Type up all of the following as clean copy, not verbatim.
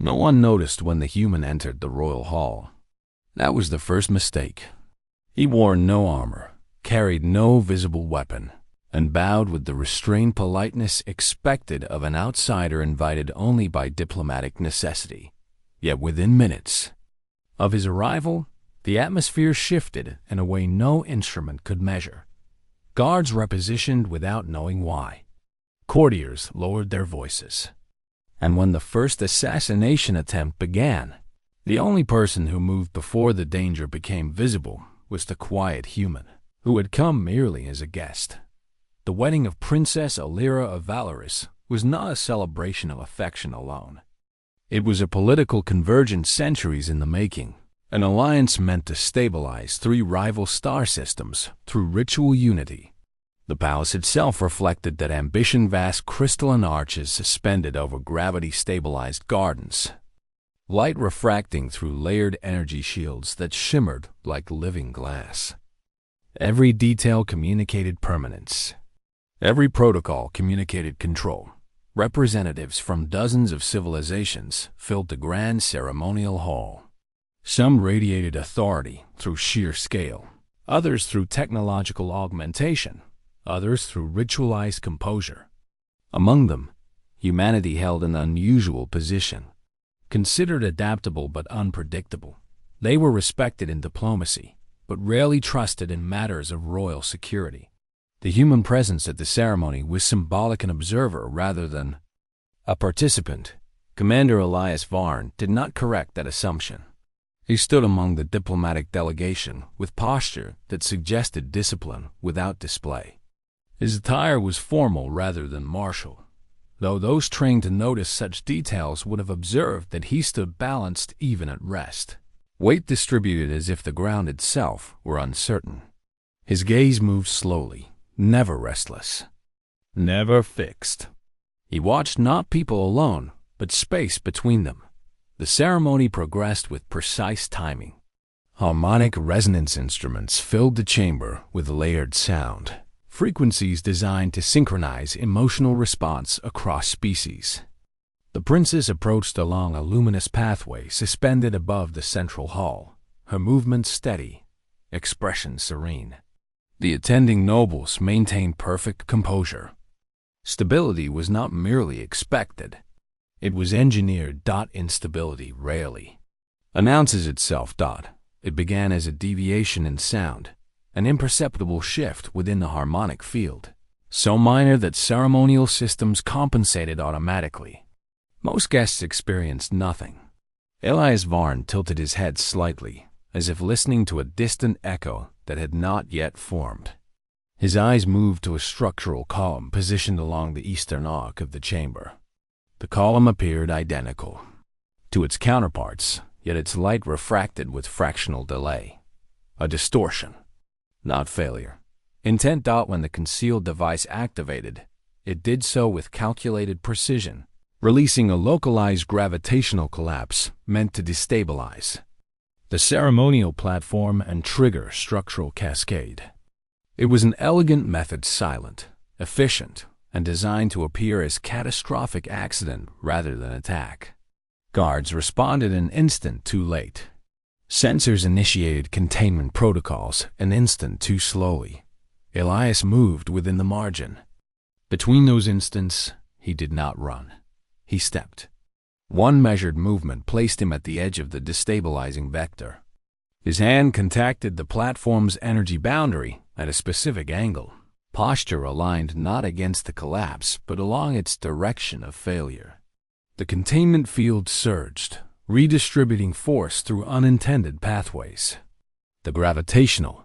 No one noticed when the human entered the royal hall. That was the first mistake. He wore no armor, carried no visible weapon, and bowed with the restrained politeness expected of an outsider invited only by diplomatic necessity. Yet within minutes of his arrival, the atmosphere shifted in a way no instrument could measure. Guards repositioned without knowing why. Courtiers lowered their voices. And when the first assassination attempt began, the only person who moved before the danger became visible was the quiet human, who had come merely as a guest. The wedding of Princess Alira of Valoris was not a celebration of affection alone. It was a political convergence centuries in the making, an alliance meant to stabilize three rival star systems through ritual unity. The palace itself reflected that ambition, vast crystalline arches suspended over gravity-stabilized gardens, light refracting through layered energy shields that shimmered like living glass. Every detail communicated permanence. Every protocol communicated control. Representatives from dozens of civilizations filled the grand ceremonial hall. Some radiated authority through sheer scale, others through technological augmentation, others through ritualized composure. Among them, humanity held an unusual position. Considered adaptable but unpredictable, they were respected in diplomacy, but rarely trusted in matters of royal security. The human presence at the ceremony was symbolic, an observer rather than a participant. Commander Elias Varn did not correct that assumption. He stood among the diplomatic delegation with posture that suggested discipline without display. His attire was formal rather than martial, though those trained to notice such details would have observed that he stood balanced even at rest, weight distributed as if the ground itself were uncertain. His gaze moved slowly, never restless, never fixed. He watched not people alone, but space between them. The ceremony progressed with precise timing. Harmonic resonance instruments filled the chamber with layered sound, frequencies designed to synchronize emotional response across species. The princess approached along a luminous pathway suspended above the central hall, her movements steady, expression serene. The attending nobles maintained perfect composure. Stability was not merely expected. It was engineered. Instability rarely announces itself. It began as a deviation in sound, an imperceptible shift within the harmonic field, so minor that ceremonial systems compensated automatically. Most guests experienced nothing. Elias Varn tilted his head slightly, as if listening to a distant echo that had not yet formed. His eyes moved to a structural column positioned along the eastern arc of the chamber. The column appeared identical to its counterparts, yet its light refracted with fractional delay. A distortion, not failure. Intent. When the concealed device activated, it did so with calculated precision, releasing a localized gravitational collapse meant to destabilize the ceremonial platform and trigger structural cascade. It was an elegant method, silent, efficient, and designed to appear as catastrophic accident rather than attack. Guards responded an instant too late. Sensors initiated containment protocols an instant too slowly. Elias moved within the margin. Between those instants, he did not run. He stepped. One measured movement placed him at the edge of the destabilizing vector. His hand contacted the platform's energy boundary at a specific angle. Posture aligned not against the collapse, but along its direction of failure. The containment field surged, redistributing force through unintended pathways. The gravitational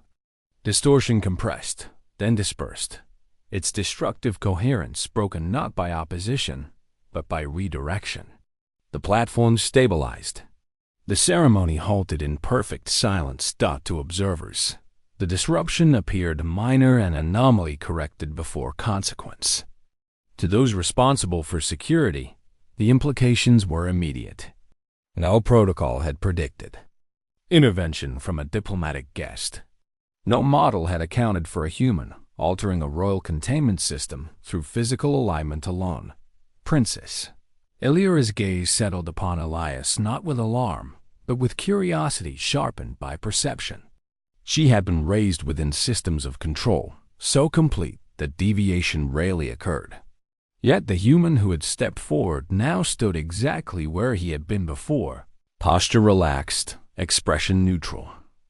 distortion compressed, then dispersed, its destructive coherence broken not by opposition, but by redirection. The platform stabilized. The ceremony halted in perfect silence. To observers, the disruption appeared minor, an anomaly corrected before consequence. To those responsible for security, the implications were immediate. No protocol had predicted intervention from a diplomatic guest. No model had accounted for a human altering a royal containment system through physical alignment alone. Princess Elira's gaze settled upon Elias not with alarm, but with curiosity sharpened by perception. She had been raised within systems of control, so complete that deviation rarely occurred. Yet the human who had stepped forward now stood exactly where he had been before, posture relaxed, expression neutral,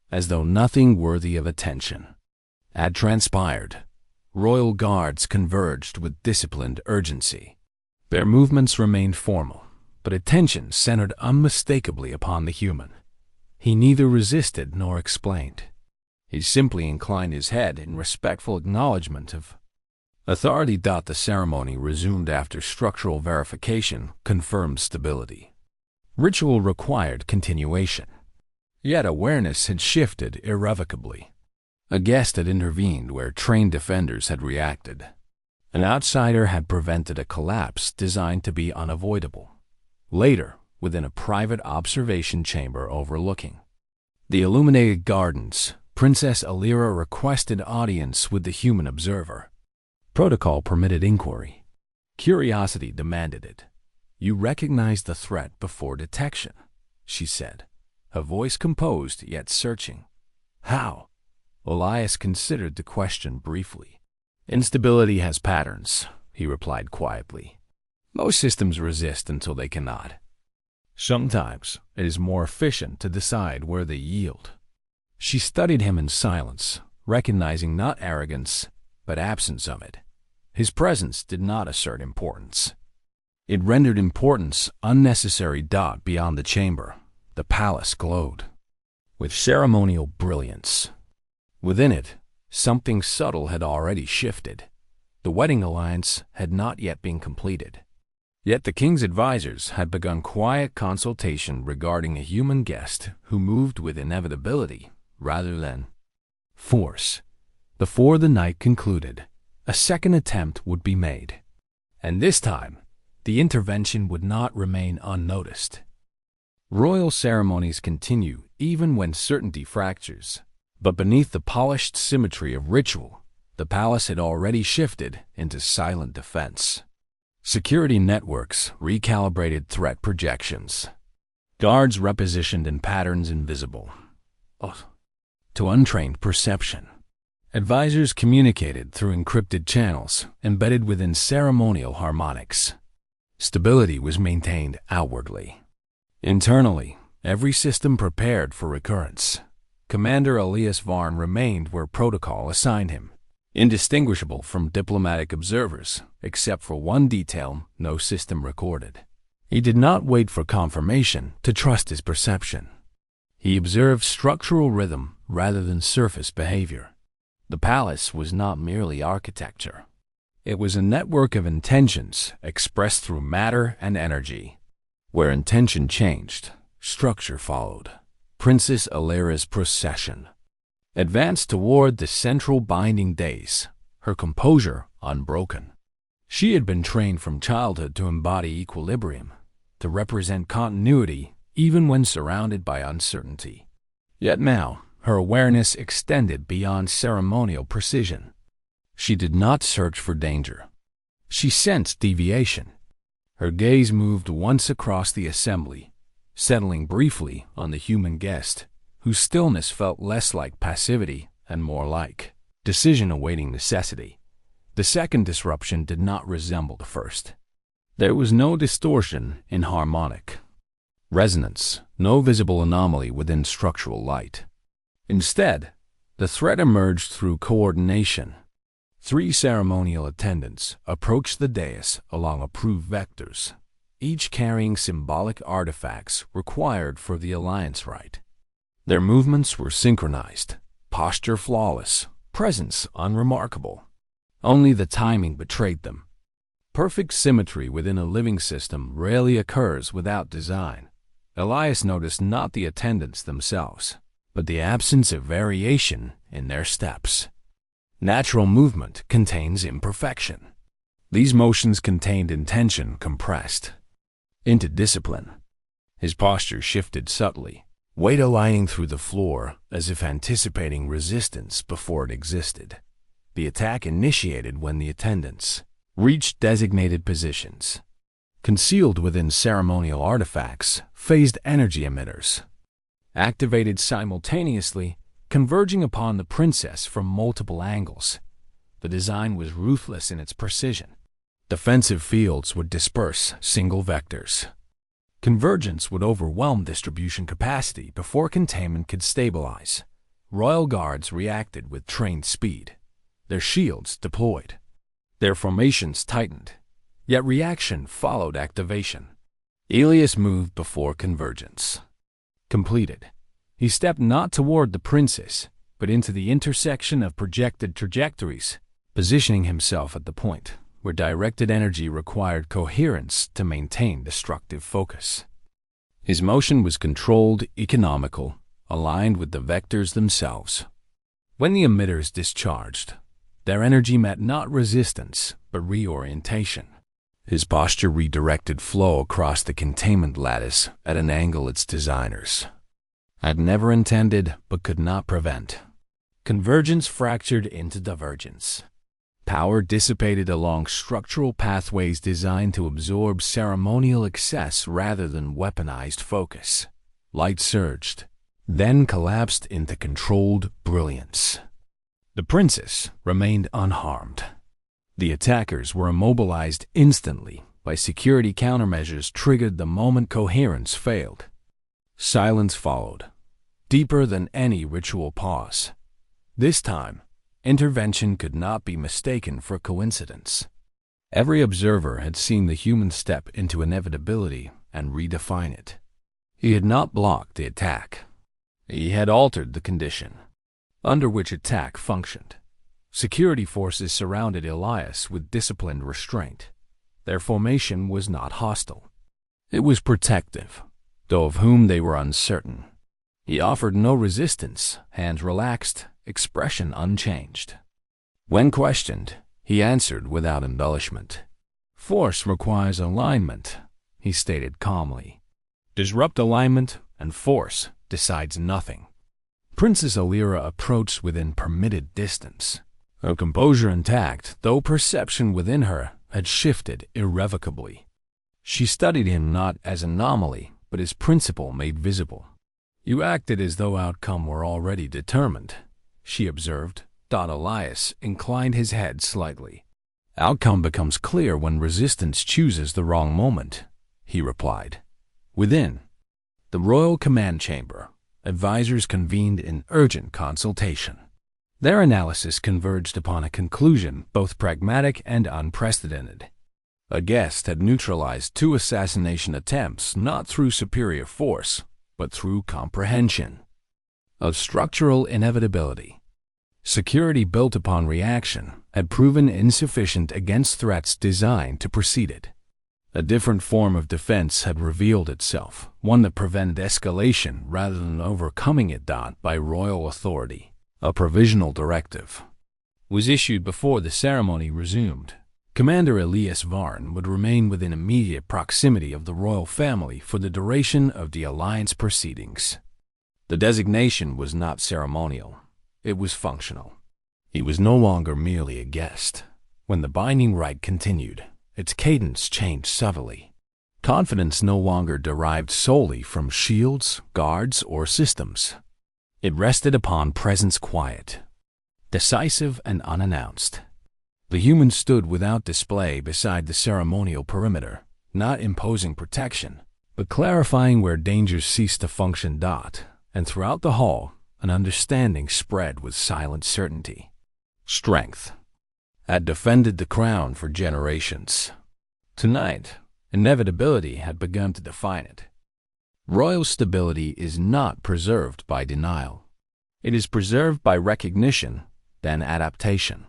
as though nothing worthy of attention had transpired. Royal guards converged with disciplined urgency. Their movements remained formal, but attention centered unmistakably upon the human. He neither resisted nor explained. He simply inclined his head in respectful acknowledgement of authority. The ceremony resumed after structural verification confirmed stability. Ritual required continuation. Yet awareness had shifted irrevocably. A guest had intervened where trained defenders had reacted. An outsider had prevented a collapse designed to be unavoidable. Later, within a private observation chamber overlooking the illuminated gardens, Princess Elira requested audience with the human observer. Protocol permitted inquiry. Curiosity demanded it. "You recognize the threat before detection," she said, her voice composed yet searching. "How?" Elias considered the question briefly. "Instability has patterns," he replied quietly. "Most systems resist until they cannot. Sometimes it is more efficient to decide where they yield." She studied him in silence, recognizing not arrogance, but absence of it. His presence did not assert importance. It rendered importance unnecessary. Beyond the chamber, the palace glowed with ceremonial brilliance. Within it, something subtle had already shifted. The wedding alliance had not yet been completed. Yet the king's advisors had begun quiet consultation regarding a human guest who moved with inevitability rather than force. Before the night concluded, a second attempt would be made. And this time, the intervention would not remain unnoticed. Royal ceremonies continue even when certainty fractures. But beneath the polished symmetry of ritual, the palace had already shifted into silent defense. Security networks recalibrated threat projections. Guards repositioned in patterns invisible to untrained perception. Advisors communicated through encrypted channels embedded within ceremonial harmonics. Stability was maintained outwardly. Internally, every system prepared for recurrence. Commander Elias Varn remained where protocol assigned him, indistinguishable from diplomatic observers, except for one detail no system recorded. He did not wait for confirmation to trust his perception. He observed structural rhythm rather than surface behavior. The palace was not merely architecture. It was a network of intentions expressed through matter and energy. Where intention changed, structure followed. Princess Elira's procession advanced toward the central binding dais, her composure unbroken. She had been trained from childhood to embody equilibrium, to represent continuity even when surrounded by uncertainty. Yet now, her awareness extended beyond ceremonial precision. She did not search for danger. She sensed deviation. Her gaze moved once across the assembly, settling briefly on the human guest, whose stillness felt less like passivity and more like decision awaiting necessity. The second disruption did not resemble the first. There was no distortion in harmonic resonance, no visible anomaly within structural light. Instead, the threat emerged through coordination. 3 ceremonial attendants approached the dais along approved vectors, each carrying symbolic artifacts required for the alliance rite. Their movements were synchronized, posture flawless, presence unremarkable. Only the timing betrayed them. Perfect symmetry within a living system rarely occurs without design. Elias noticed not the attendants themselves, but the absence of variation in their steps. Natural movement contains imperfection. These motions contained intention compressed into discipline. His posture shifted subtly, weight aligning through the floor as if anticipating resistance before it existed. The attack initiated when the attendants reached designated positions. concealed within ceremonial artifacts, phased energy emitters, activated simultaneously, converging upon the princess from multiple angles. The design was ruthless in its precision. Defensive fields would disperse single vectors. Convergence would overwhelm distribution capacity before containment could stabilize. Royal guards reacted with trained speed. Their shields deployed. Their formations tightened. Yet reaction followed activation. Elias moved before convergence. Completed, he stepped not toward the princess, but into the intersection of projected trajectories, positioning himself at the point where directed energy required coherence to maintain destructive focus. His motion was controlled, economical, aligned with the vectors themselves. When the emitters discharged, their energy met not resistance, but reorientation. His posture redirected flow across the containment lattice at an angle its designers had never intended but could not prevent. Convergence fractured into divergence. Power dissipated along structural pathways designed to absorb ceremonial excess rather than weaponized focus. Light surged, then collapsed into controlled brilliance. The princess remained unharmed. The attackers were immobilized instantly by security countermeasures triggered the moment coherence failed. Silence followed, deeper than any ritual pause. This time, intervention could not be mistaken for coincidence. Every observer had seen the human step into inevitability and redefine it. He had not blocked the attack. He had altered the condition under which attack functioned. Security forces surrounded Elias with disciplined restraint. Their formation was not hostile. It was protective, though of whom they were uncertain. He offered no resistance, hands relaxed, expression unchanged. When questioned, he answered without embellishment. Force requires alignment, he stated calmly. Disrupt alignment, and force decides nothing. Princess Alira approached within permitted distance. Her composure intact, though perception within her had shifted irrevocably. She studied him not as anomaly, but as principle made visible. You acted as though outcome were already determined, she observed. Elias inclined his head slightly. Outcome becomes clear when resistance chooses the wrong moment, he replied. Within the royal command chamber, advisors convened in urgent consultation. Their analysis converged upon a conclusion both pragmatic and unprecedented. A guest had neutralized 2 assassination attempts not through superior force, but through comprehension of structural inevitability. Security built upon reaction had proven insufficient against threats designed to precede it. A different form of defense had revealed itself, one that prevented escalation rather than overcoming it. By royal authority, a provisional directive was issued before the ceremony resumed. Commander Elias Varn would remain within immediate proximity of the royal family for the duration of the alliance proceedings. The designation was not ceremonial, it was functional. He was no longer merely a guest. When the binding rite continued, its cadence changed subtly. Confidence no longer derived solely from shields, guards, or systems. It rested upon presence quiet, decisive and unannounced. The human stood without display beside the ceremonial perimeter, not imposing protection, but clarifying where dangers ceased to function. And throughout the hall, an understanding spread with silent certainty. Strength had defended the crown for generations. Tonight, inevitability had begun to define it. Royal stability is not preserved by denial. It is preserved by recognition, then adaptation.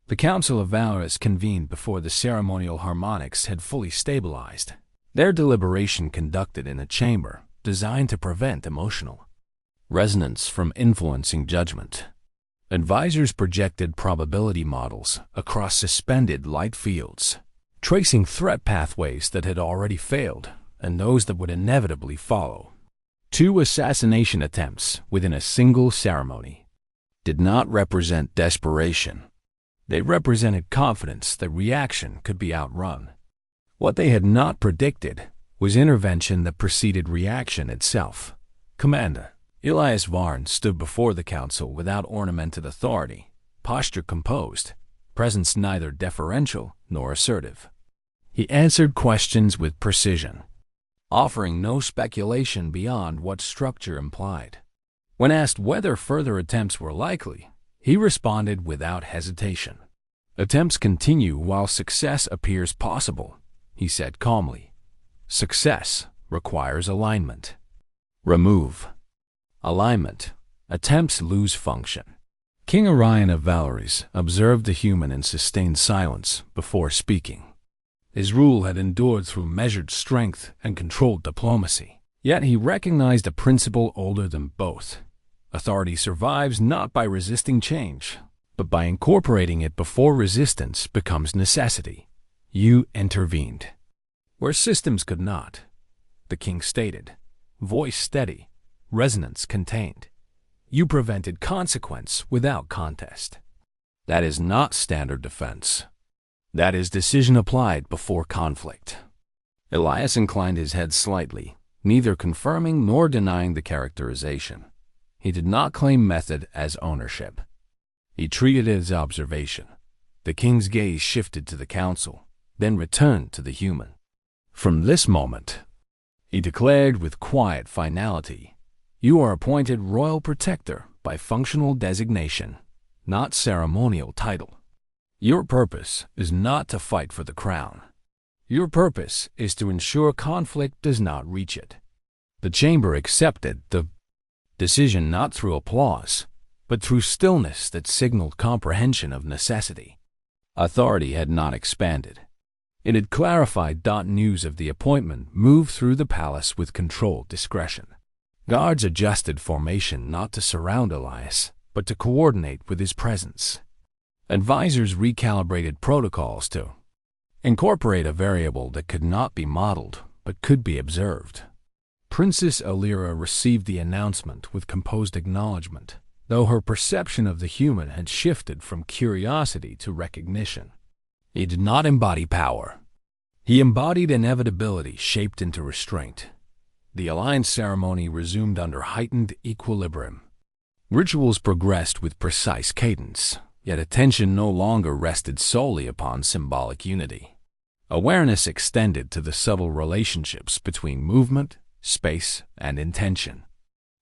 The Council of Valorous convened before the ceremonial harmonics had fully stabilized. Their deliberation conducted in a chamber designed to prevent emotional resonance from influencing judgment. Advisors projected probability models across suspended light fields, tracing threat pathways that had already failed and those that would inevitably follow. 2 assassination attempts within a single ceremony did not represent desperation. They represented confidence that reaction could be outrun. What they had not predicted was intervention that preceded reaction itself. Commander, Elias Varn stood before the council without ornamented authority, posture composed, presence neither deferential nor assertive. He answered questions with precision, offering no speculation beyond what structure implied. When asked whether further attempts were likely, he responded without hesitation. Attempts continue while success appears possible, he said calmly. Success requires alignment. Remove alignment. Attempts lose function. King Orion of Valoris observed the human in sustained silence before speaking. His rule had endured through measured strength and controlled diplomacy. Yet he recognized a principle older than both. Authority survives not by resisting change, but by incorporating it before resistance becomes necessity. You intervened where systems could not, the king stated, voice steady, resonance contained. You prevented consequence without contest. That is not standard defense. That is decision applied before conflict. Elias inclined his head slightly, neither confirming nor denying the characterization. He did not claim method as ownership. He treated it as observation. The king's gaze shifted to the council, then returned to the human. From this moment, he declared with quiet finality, you are appointed royal protector by functional designation, not ceremonial title. Your purpose is not to fight for the crown. Your purpose is to ensure conflict does not reach it. The chamber accepted the decision not through applause, but through stillness that signaled comprehension of necessity. Authority had not expanded. It had clarified. News of the appointment moved through the palace with controlled discretion. Guards adjusted formation not to surround Elias, but to coordinate with his presence. Advisors recalibrated protocols to incorporate a variable that could not be modeled, but could be observed. Princess Alira received the announcement with composed acknowledgement, though her perception of the human had shifted from curiosity to recognition. He did not embody power. He embodied inevitability shaped into restraint. The alliance ceremony resumed under heightened equilibrium. Rituals progressed with precise cadence, yet attention no longer rested solely upon symbolic unity. Awareness extended to the subtle relationships between movement, space, and intention.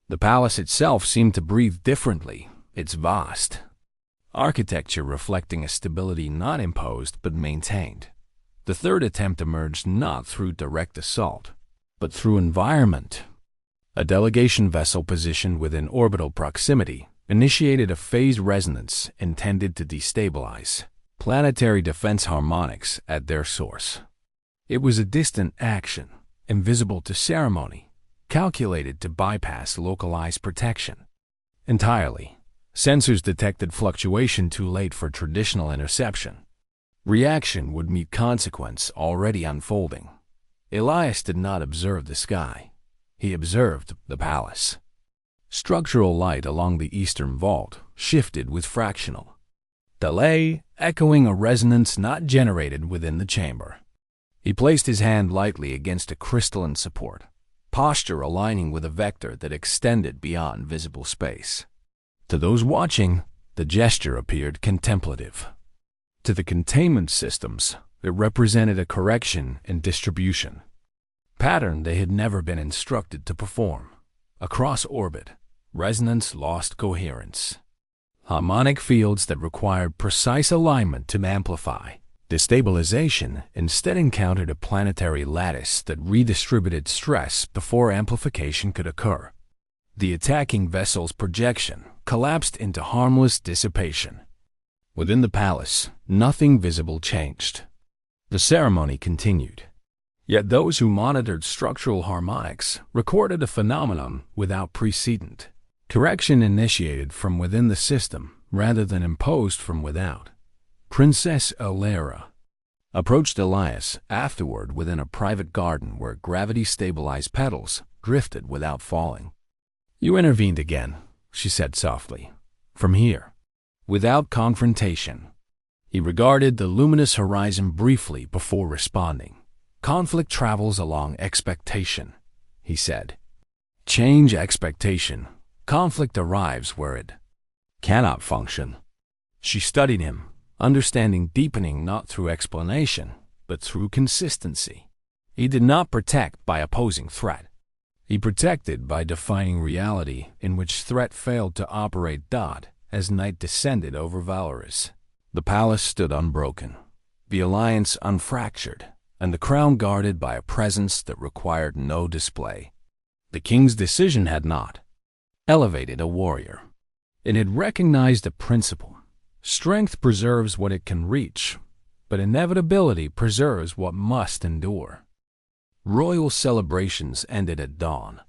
The palace itself seemed to breathe differently, its vast architecture reflecting a stability not imposed but maintained. The third attempt emerged not through direct assault, but through environment. A delegation vessel positioned within orbital proximity initiated a phased resonance intended to destabilize planetary defense harmonics at their source. It was a distant action, invisible to ceremony, calculated to bypass localized protection. Entirely, sensors detected fluctuation too late for traditional interception. Reaction would meet consequence already unfolding. Elias did not observe the sky. He observed the palace. Structural light along the eastern vault shifted with fractional delay, echoing a resonance not generated within the chamber. He placed his hand lightly against a crystalline support, posture aligning with a vector that extended beyond visible space. To those watching, the gesture appeared contemplative. To the containment systems, it represented a correction in distribution, pattern they had never been instructed to perform. Across orbit, resonance lost coherence. Harmonic fields that required precise alignment to amplify. Destabilization instead encountered a planetary lattice that redistributed stress before amplification could occur. The attacking vessel's projection collapsed into harmless dissipation. Within the palace, nothing visible changed. The ceremony continued. Yet those who monitored structural harmonics recorded a phenomenon without precedent. Correction initiated from within the system rather than imposed from without. Princess Alira approached Elias afterward within a private garden where gravity-stabilized petals drifted without falling. You intervened again, she said softly. From here. Without confrontation. He regarded the luminous horizon briefly before responding. Conflict travels along expectation, he said. Change expectation. Conflict arrives where it cannot function. She studied him, understanding deepening not through explanation, but through consistency. He did not protect by opposing threat. He protected by defining reality in which threat failed to operate. As night descended over Valoris, the palace stood unbroken, the alliance unfractured, and the crown guarded by a presence that required no display. The king's decision had not elevated a warrior. It had recognized a principle. Strength preserves what it can reach, but inevitability preserves what must endure. Royal celebrations ended at dawn,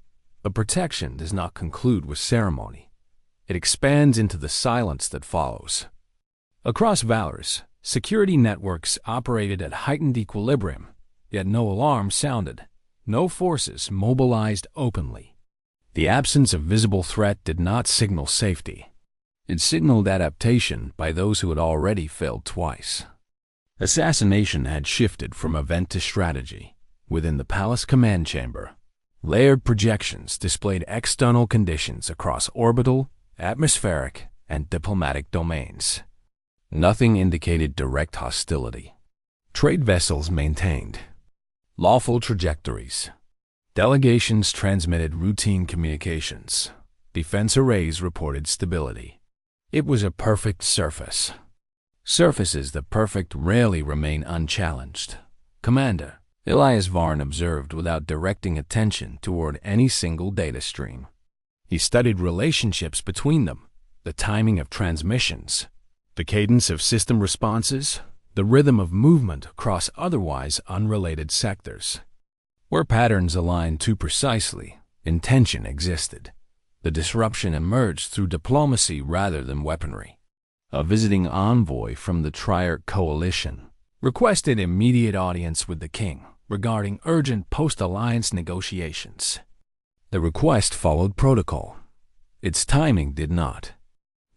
but protection does not conclude with ceremony. It expands into the silence that follows. Across Valoris, security networks operated at heightened equilibrium, yet no alarm sounded, no forces mobilized openly. The absence of visible threat did not signal safety. It signaled adaptation by those who had already failed twice. Assassination had shifted from event to strategy. Within the palace command chamber, layered projections displayed external conditions across orbital, atmospheric, and diplomatic domains. Nothing indicated direct hostility. Trade vessels maintained lawful trajectories. Delegations transmitted routine communications. Defense arrays reported stability. It was a perfect surface. Surfaces that perfect rarely remain unchallenged. Commander, Elias Varn observed without directing attention toward any single data stream. He studied relationships between them, the timing of transmissions, the cadence of system responses, the rhythm of movement across otherwise unrelated sectors. Where patterns aligned too precisely, intention existed. The disruption emerged through diplomacy rather than weaponry. A visiting envoy from the Triarch Coalition requested immediate audience with the king regarding urgent post-alliance negotiations. The request followed protocol. Its timing did not.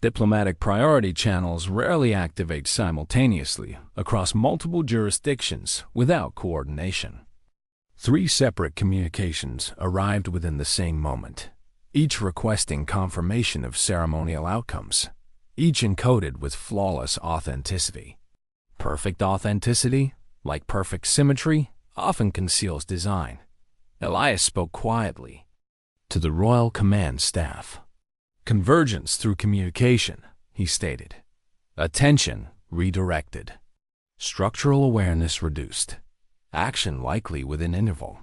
Diplomatic priority channels rarely activate simultaneously across multiple jurisdictions without coordination. 3 separate communications arrived within the same moment, each requesting confirmation of ceremonial outcomes, each encoded with flawless authenticity. Perfect authenticity, like perfect symmetry, often conceals design. Elias spoke quietly to the royal command staff. Convergence through communication, he stated. Attention redirected. Structural awareness reduced. Action likely within interval.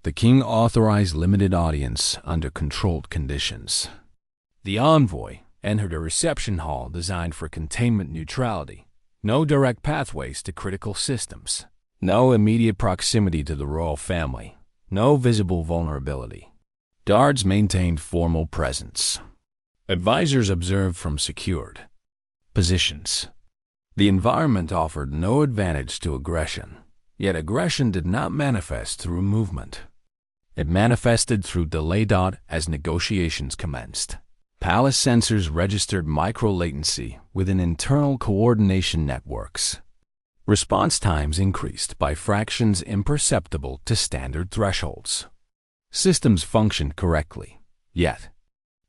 The king authorized limited audience under controlled conditions. The envoy entered a reception hall designed for containment neutrality. No direct pathways to critical systems. No immediate proximity to the royal family. No visible vulnerability. Guards maintained formal presence. Advisors observed from secured positions. The environment offered no advantage to aggression, yet aggression did not manifest through movement. It manifested through delay. As negotiations commenced, palace sensors registered micro-latency within internal coordination networks. Response times increased by fractions imperceptible to standard thresholds. Systems functioned correctly, yet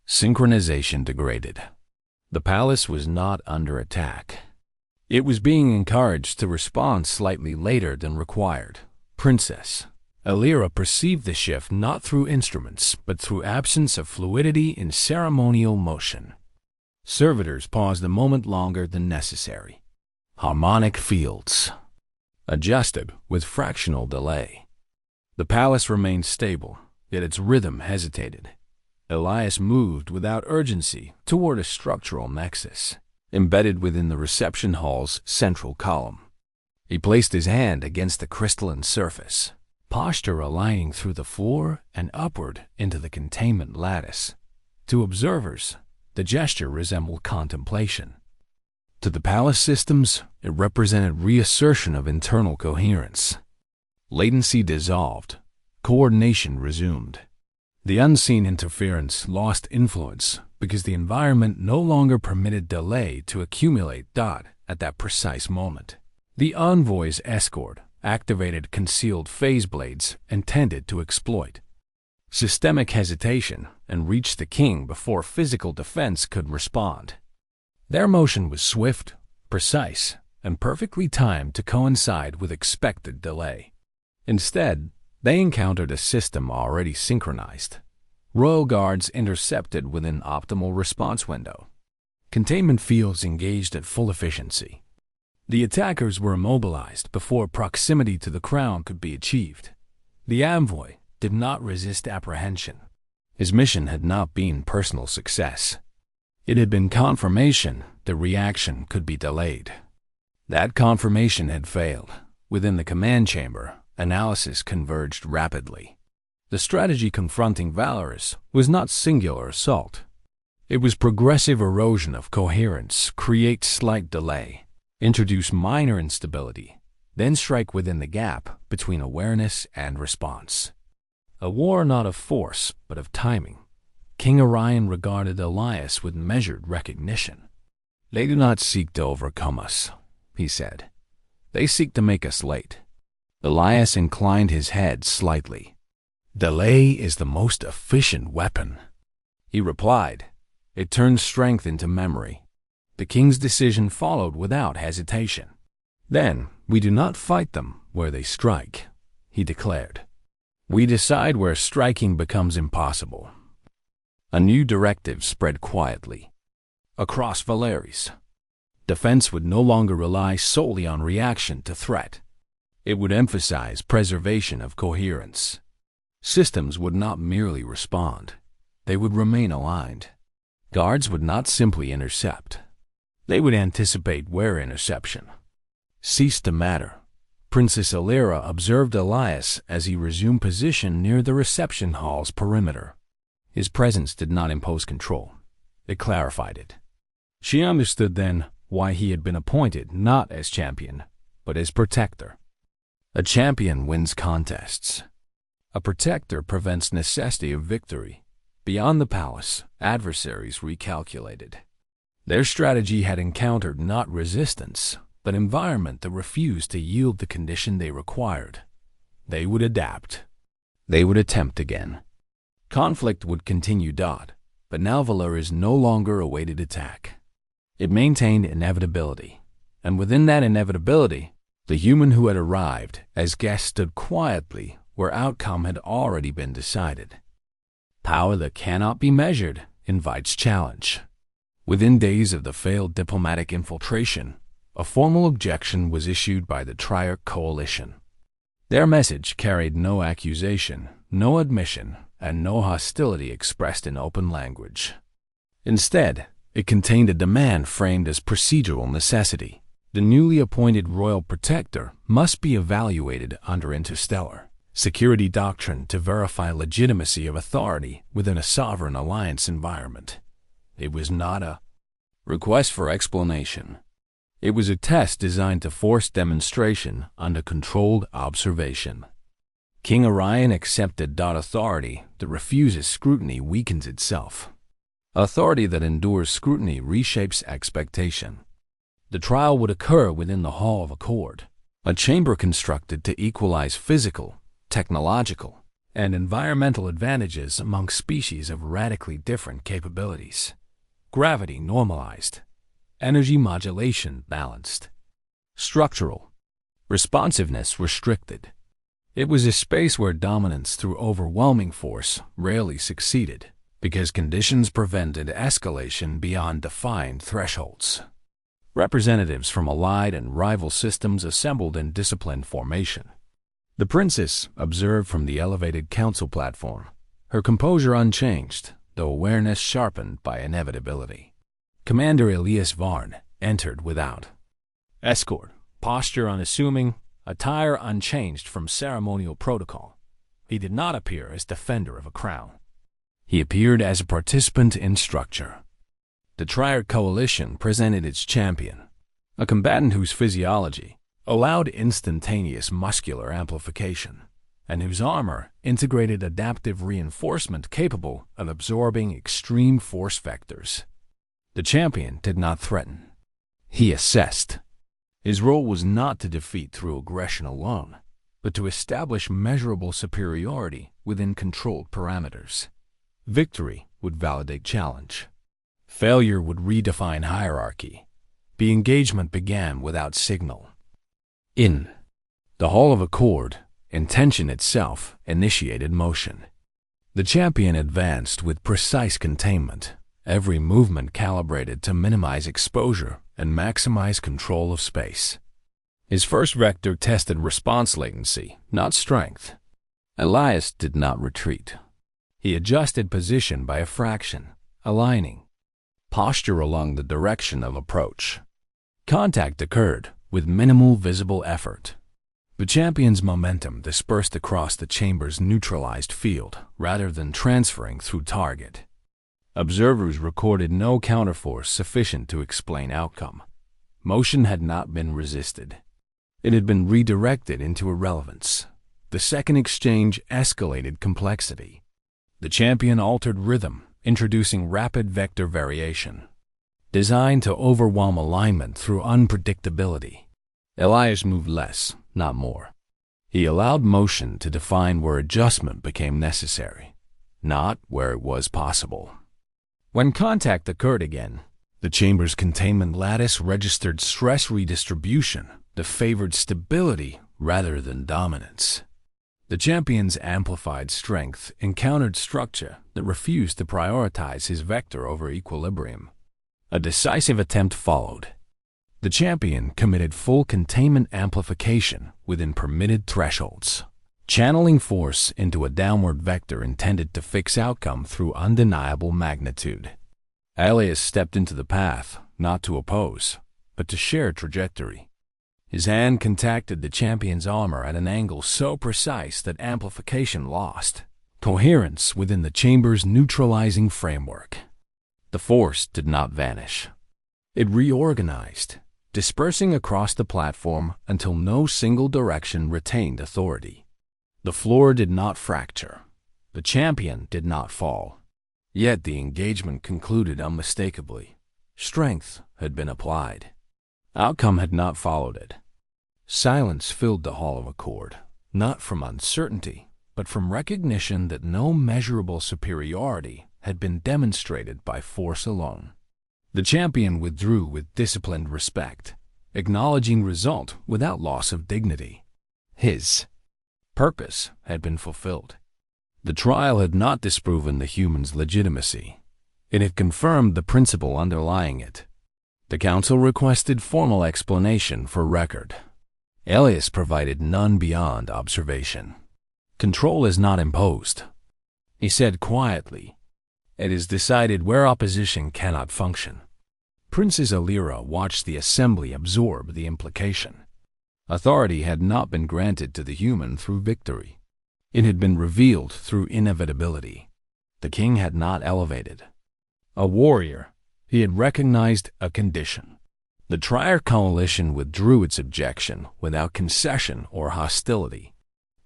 synchronization degraded. The palace was not under attack. It was being encouraged to respond slightly later than required. Princess Elira perceived the shift not through instruments, but through absence of fluidity in ceremonial motion. Servitors paused a moment longer than necessary. Harmonic fields adjusted with fractional delay. The palace remained stable, yet its rhythm hesitated. Elias moved without urgency toward a structural nexus, embedded within the reception hall's central column. He placed his hand against the crystalline surface, posture aligning through the floor and upward into the containment lattice. To observers, the gesture resembled contemplation. To the palace systems, it represented reassertion of internal coherence. Latency dissolved. Coordination resumed. The unseen interference lost influence because the environment no longer permitted delay to accumulate. At that precise moment, the envoy's escort activated concealed phase blades intended to exploit systemic hesitation and reached the king before physical defense could respond. Their motion was swift, precise, and perfectly timed to coincide with expected delay. Instead, they encountered a system already synchronized. Royal guards intercepted within optimal response window. Containment fields engaged at full efficiency. The attackers were immobilized before proximity to the crown could be achieved. The envoy did not resist apprehension. His mission had not been personal success. It had been confirmation the reaction could be delayed. That confirmation had failed. Within the command chamber, analysis converged rapidly. The strategy confronting Valorous was not singular assault. It was progressive erosion of coherence, create slight delay, introduce minor instability, then strike within the gap between awareness and response. A war not of force, but of timing. King Orion regarded Elias with measured recognition. "They do not seek to overcome us," he said. "They seek to make us late." Elias inclined his head slightly. "Delay is the most efficient weapon," he replied. It turned strength into memory. The king's decision followed without hesitation. "Then we do not fight them where they strike," he declared. "We decide where striking becomes impossible." A new directive spread quietly across Valeris. Defense would no longer rely solely on reaction to threat. It would emphasize preservation of coherence. Systems would not merely respond. They would remain aligned. Guards would not simply intercept. They would anticipate where interception ceased to matter. Princess Illyra observed Elias as he resumed position near the reception hall's perimeter. His presence did not impose control. It clarified it. She understood then why he had been appointed not as champion, but as protector. A champion wins contests. A protector prevents necessity of victory. Beyond the palace, adversaries recalculated. Their strategy had encountered not resistance, but environment that refused to yield the condition they required. They would adapt. They would attempt again. Conflict would continue. But now Valeris no longer awaited attack. It maintained inevitability, and within that inevitability, the human who had arrived as guest stood quietly where outcome had already been decided. Power that cannot be measured invites challenge. Within days of the failed diplomatic infiltration, a formal objection was issued by the Triarch Coalition. Their message carried no accusation, no admission, and no hostility expressed in open language. Instead, it contained a demand framed as procedural necessity. The newly appointed royal protector must be evaluated under Interstellar security doctrine to verify legitimacy of authority within a sovereign alliance environment. It was not a request for explanation. It was a test designed to force demonstration under controlled observation. King Orion accepted authority that refuses scrutiny weakens itself. Authority that endures scrutiny reshapes expectation. The trial would occur within the Hall of Accord, a chamber constructed to equalize physical, technological, and environmental advantages among species of radically different capabilities. Gravity normalized. Energy modulation balanced. Structural responsiveness restricted. It was a space where dominance through overwhelming force rarely succeeded, because conditions prevented escalation beyond defined thresholds. Representatives from allied and rival systems assembled in disciplined formation. The princess observed from the elevated council platform, her composure unchanged, though awareness sharpened by inevitability. Commander Elias Varn entered without escort, posture unassuming, attire unchanged from ceremonial protocol. He did not appear as defender of a crown. He appeared as a participant in structure. The Triarch Coalition presented its champion, a combatant whose physiology allowed instantaneous muscular amplification, and whose armor integrated adaptive reinforcement capable of absorbing extreme force vectors. The champion did not threaten. He assessed. His role was not to defeat through aggression alone, but to establish measurable superiority within controlled parameters. Victory would validate challenge. Failure would redefine hierarchy. The engagement began without signal. In the Hall of Accord, intention itself initiated motion. The champion advanced with precise containment, every movement calibrated to minimize exposure and maximize control of space. His first vector tested response latency, not strength. Elias did not retreat. He adjusted position by a fraction, aligning posture along the direction of approach. Contact occurred with minimal visible effort. The champion's momentum dispersed across the chamber's neutralized field rather than transferring through target. Observers recorded no counterforce sufficient to explain outcome. Motion had not been resisted. It had been redirected into irrelevance. The second exchange escalated complexity. The champion altered rhythm, introducing rapid vector variation, designed to overwhelm alignment through unpredictability. Elias moved less, not more. He allowed motion to define where adjustment became necessary, not where it was possible. When contact occurred again, the chamber's containment lattice registered stress redistribution that favored stability rather than dominance. The champion's amplified strength encountered structure that refused to prioritize his vector over equilibrium. A decisive attempt followed. The champion committed full containment amplification within permitted thresholds, channeling force into a downward vector intended to fix outcome through undeniable magnitude. Elias stepped into the path, not to oppose, but to share trajectory. His hand contacted the champion's armor at an angle so precise that amplification lost coherence within the chamber's neutralizing framework. The force did not vanish. It reorganized, dispersing across the platform until no single direction retained authority. The floor did not fracture. The champion did not fall. Yet the engagement concluded unmistakably. Strength had been applied. Outcome had not followed it. Silence filled the Hall of Accord, not from uncertainty, but from recognition that no measurable superiority had been demonstrated by force alone. The champion withdrew with disciplined respect, acknowledging result without loss of dignity. His purpose had been fulfilled. The trial had not disproven the human's legitimacy. It had confirmed the principle underlying it. The council requested formal explanation for record. Elias provided none beyond observation. Control is not imposed. He said quietly, "It is decided where opposition cannot function." Princess Alira watched the assembly absorb the implication. Authority had not been granted to the human through victory. It had been revealed through inevitability. The king had not elevated a warrior. He had recognized a condition. The Trier coalition withdrew its objection without concession or hostility.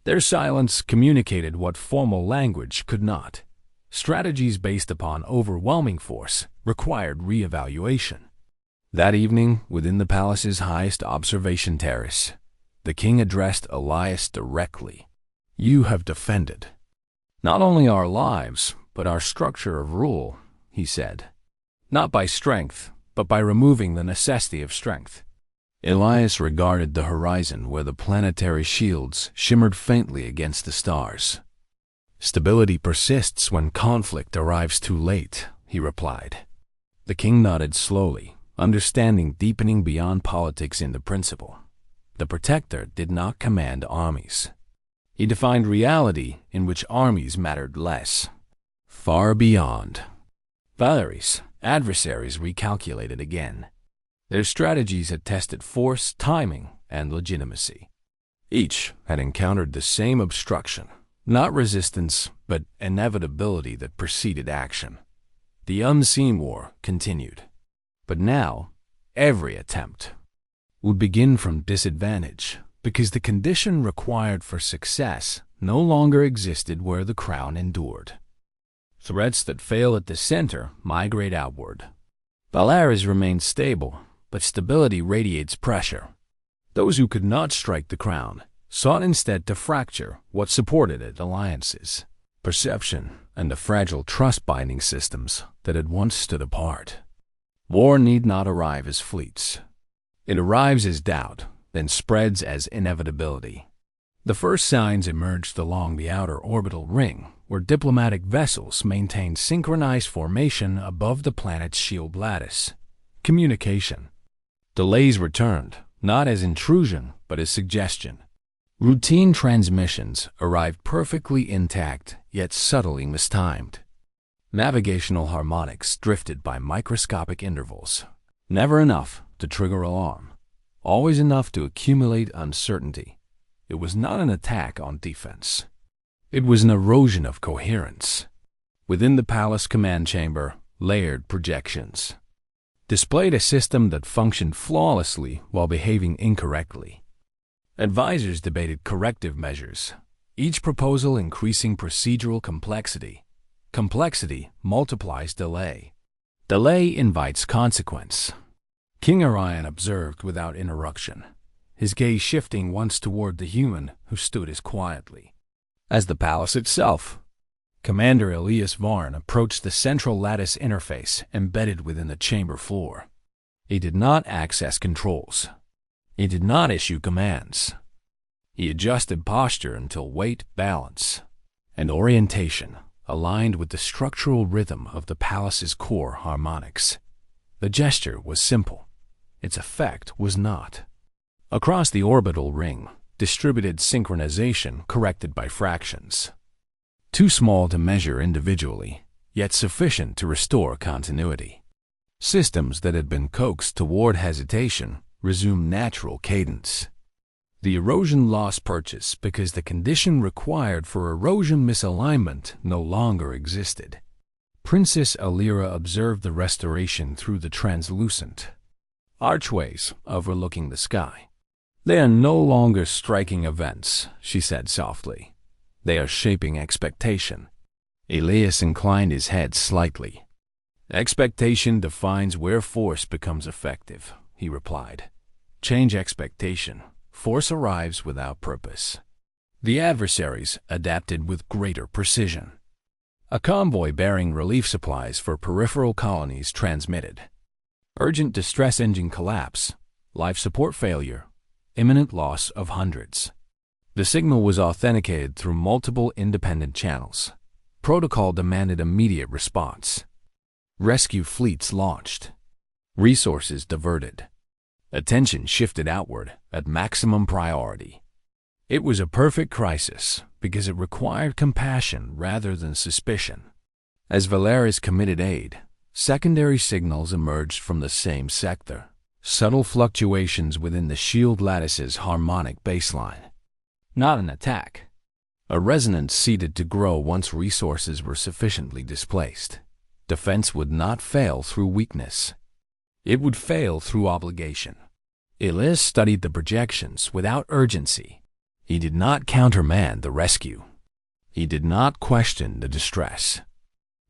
Their silence communicated what formal language could not. Strategies based upon overwhelming force required re-evaluation. That evening, within the palace's highest observation terrace, the king addressed Elias directly. "You have defended not only our lives, but our structure of rule," he said. "Not by strength, but by removing the necessity of strength." Elias regarded the horizon where the planetary shields shimmered faintly against the stars. "Stability persists when conflict arrives too late," he replied. The king nodded slowly, understanding deepening beyond politics in the principle. The protector did not command armies. He defined reality in which armies mattered less. Far beyond. Valerie's adversaries recalculated again. Their strategies had tested force, timing, and legitimacy. Each had encountered the same obstruction, not resistance, but inevitability that preceded action. The unseen war continued. But now, every attempt would begin from disadvantage, because the condition required for success no longer existed where the crown endured. Threats that fail at the center migrate outward. Valaris remains stable, but stability radiates pressure. Those who could not strike the crown sought instead to fracture what supported it: alliances, perception, and the fragile trust-binding systems that had once stood apart. War need not arrive as fleets. It arrives as doubt, then spreads as inevitability. The first signs emerged along the outer orbital ring, where diplomatic vessels maintained synchronized formation above the planet's shield lattice. Communication. Delays returned, not as intrusion, but as suggestion. Routine transmissions arrived perfectly intact, yet subtly mistimed. Navigational harmonics drifted by microscopic intervals. Never enough to trigger alarm, always enough to accumulate uncertainty. It was not an attack on defense. It was an erosion of coherence. Within the palace command chamber, layered projections displayed a system that functioned flawlessly while behaving incorrectly. Advisors debated corrective measures, each proposal increasing procedural complexity. Complexity multiplies delay. Delay invites consequence. King Orion observed without interruption, his gaze shifting once toward the human who stood as quietly as the palace itself. Commander Elias Varn approached the central lattice interface embedded within the chamber floor. He did not access controls. He did not issue commands. He adjusted posture until weight, balance, and orientation aligned with the structural rhythm of the palace's core harmonics. The gesture was simple. Its effect was not. Across the orbital ring, distributed synchronization corrected by fractions. Too small to measure individually, yet sufficient to restore continuity. Systems that had been coaxed toward hesitation resumed natural cadence. The erosion lost purchase because the condition required for erosion misalignment no longer existed. Princess Alira observed the restoration through the translucent archways overlooking the sky. "They are no longer striking events," she said softly. "They are shaping expectation." Elias inclined his head slightly. "Expectation defines where force becomes effective," he replied. "Change expectation. Force arrives without purpose." The adversaries adapted with greater precision. A convoy bearing relief supplies for peripheral colonies transmitted. Urgent distress engine collapse, life support failure, imminent loss of hundreds. The signal was authenticated through multiple independent channels. Protocol demanded immediate response. Rescue fleets launched. Resources diverted. Attention shifted outward at maximum priority. It was a perfect crisis because it required compassion rather than suspicion. As Valera's committed aid, secondary signals emerged from the same sector. Subtle fluctuations within the shield lattice's harmonic baseline. Not an attack. A resonance seeded to grow once resources were sufficiently displaced. Defense would not fail through weakness. It would fail through obligation. Elias studied the projections without urgency. He did not countermand the rescue. He did not question the distress.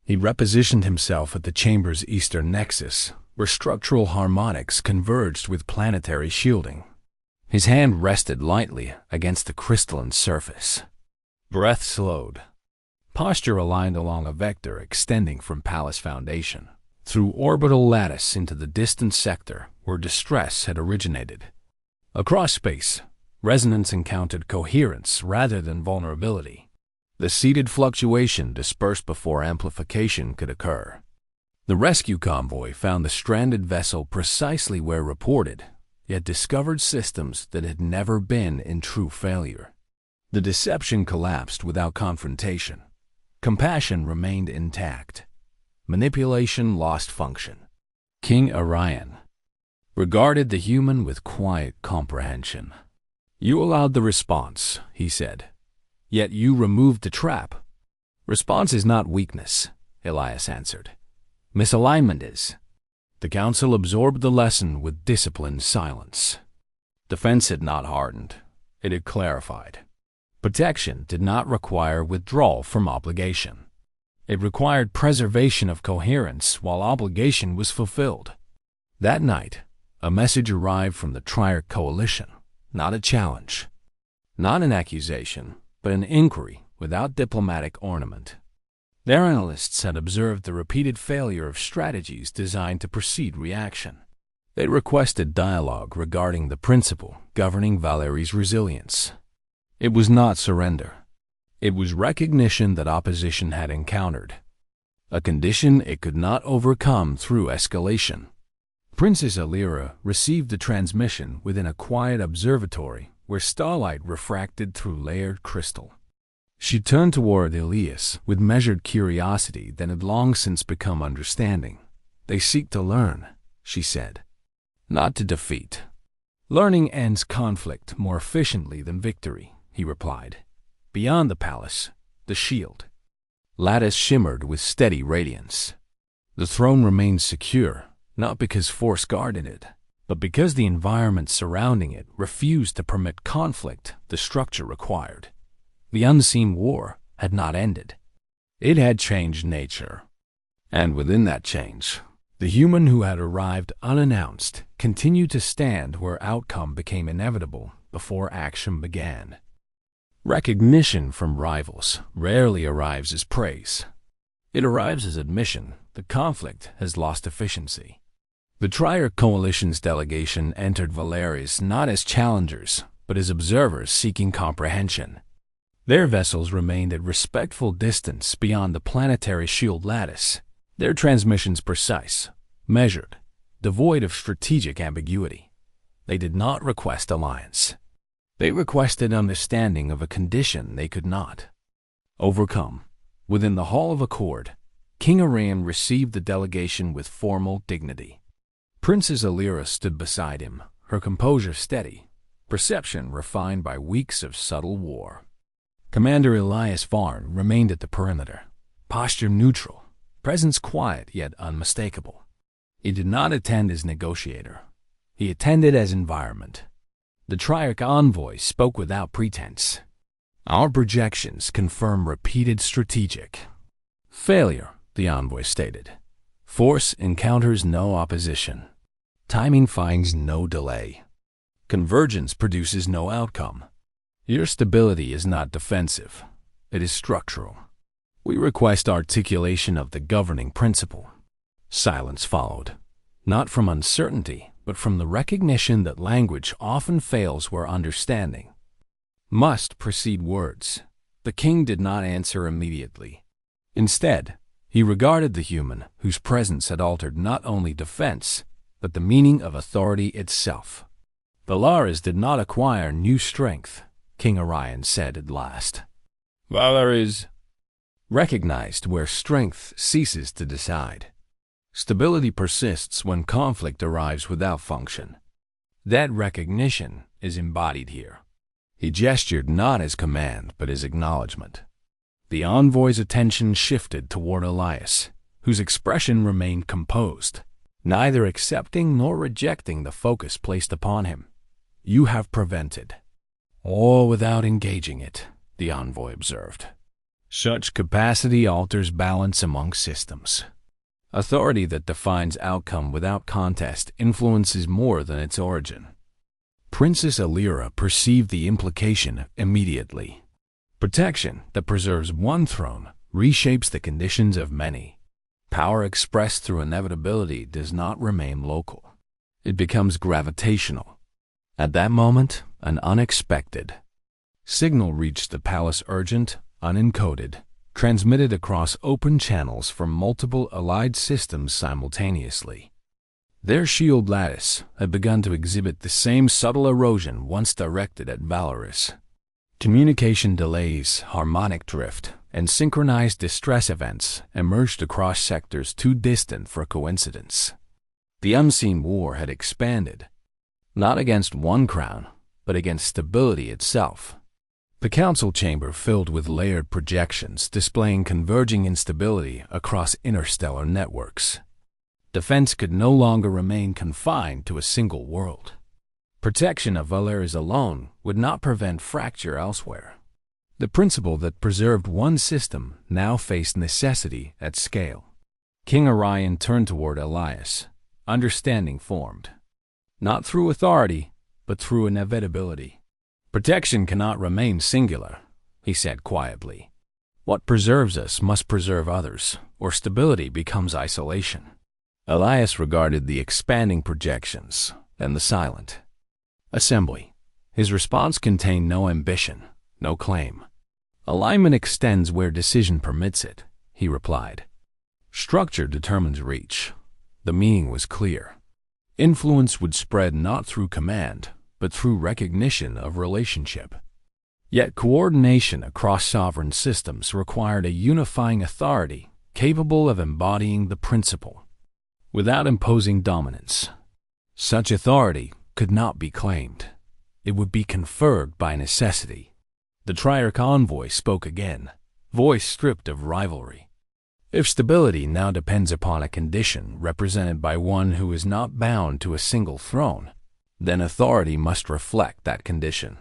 He repositioned himself at the chamber's eastern nexus, where structural harmonics converged with planetary shielding. His hand rested lightly against the crystalline surface. Breath slowed. Posture aligned along a vector extending from palace foundation, through orbital lattice into the distant sector where distress had originated. Across space, resonance encountered coherence rather than vulnerability. The seeded fluctuation dispersed before amplification could occur. The rescue convoy found the stranded vessel precisely where reported, yet discovered systems that had never been in true failure. The deception collapsed without confrontation. Compassion remained intact. Manipulation lost function. King Orion regarded the human with quiet comprehension. "You allowed the response," he said. "Yet you removed the trap." "Response is not weakness," Elias answered. "Misalignment is." The council absorbed the lesson with disciplined silence. Defense had not hardened. It had clarified. Protection did not require withdrawal from obligation. It required preservation of coherence while obligation was fulfilled. That night, a message arrived from the Triarch Coalition. not a challenge. Not an accusation, but an inquiry without diplomatic ornament. Their analysts had observed the repeated failure of strategies designed to precede reaction. They requested dialogue regarding the principle governing Valeri's resilience. It was not surrender. It was recognition that opposition had encountered, a condition it could not overcome through escalation. Princess Alira received the transmission within a quiet observatory where starlight refracted through layered crystal. She turned toward Elias with measured curiosity that had long since become understanding. "They seek to learn," she said, "not to defeat." "Learning ends conflict more efficiently than victory," he replied. Beyond the palace, the shield lattice shimmered with steady radiance. The throne remained secure, not because force guarded it, but because the environment surrounding it refused to permit conflict the structure required. The unseen war had not ended. It had changed nature. And within that change, the human who had arrived unannounced continued to stand where outcome became inevitable before action began. Recognition from rivals rarely arrives as praise. It arrives as admission the conflict has lost efficiency. The Trier Coalition's delegation entered Valeris not as challengers, but as observers seeking comprehension. Their vessels remained at respectful distance beyond the planetary shield lattice, their transmissions precise, measured, devoid of strategic ambiguity. They did not request alliance. They requested understanding of a condition they could not overcome. Within the Hall of Accord, King Arian received the delegation with formal dignity. Princess Alira stood beside him, her composure steady, perception refined by weeks of subtle war. Commander Elias Varn remained at the perimeter, posture neutral, presence quiet yet unmistakable. He did not attend as negotiator. He attended as environment. The Triarch envoy spoke without pretense. "Our projections confirm repeated strategic failure," the envoy stated. "Force encounters no opposition. Timing finds no delay. Convergence produces no outcome. Your stability is not defensive. It is structural. We request articulation of the governing principle." Silence followed, not from uncertainty, but from the recognition that language often fails where understanding must precede words. The king did not answer immediately. Instead, he regarded the human whose presence had altered not only defense, but the meaning of authority itself. "Valaris did not acquire new strength," King Orion said at last. "Valaris recognized where strength ceases to decide. Stability persists when conflict arrives without function. That recognition is embodied here." He gestured not as command, but as acknowledgement. The envoy's attention shifted toward Elias, whose expression remained composed, neither accepting nor rejecting the focus placed upon him. "You have prevented, or without engaging it," the envoy observed. "Such capacity alters balance among systems. Authority that defines outcome without contest influences more than its origin." Princess Alira perceived the implication immediately. Protection that preserves one throne reshapes the conditions of many. Power expressed through inevitability does not remain local. It becomes gravitational. At that moment, an unexpected signal reached the palace, urgent, unencoded, transmitted across open channels from multiple allied systems simultaneously. Their shield lattice had begun to exhibit the same subtle erosion once directed at Valeris. Communication delays, harmonic drift, and synchronized distress events emerged across sectors too distant for coincidence. The unseen war had expanded, not against one crown, but against stability itself. The council chamber filled with layered projections displaying converging instability across interstellar networks. Defense could no longer remain confined to a single world. Protection of Valeris alone would not prevent fracture elsewhere. The principle that preserved one system now faced necessity at scale. King Orion turned toward Elias, understanding formed, not through authority, but but through inevitability. Protection cannot remain singular, he said quietly. What preserves us must preserve others, or stability becomes isolation. Elias regarded the expanding projections and the silent assembly. His response contained no ambition, no claim. Alignment extends where decision permits it, he replied. Structure determines reach. The meaning was clear. Influence would spread not through command, but through recognition of relationship. Yet coordination across sovereign systems required a unifying authority capable of embodying the principle, without imposing dominance. Such authority could not be claimed. It would be conferred by necessity. The Triarch envoy spoke again, voice stripped of rivalry. If stability now depends upon a condition represented by one who is not bound to a single throne, then authority must reflect that condition.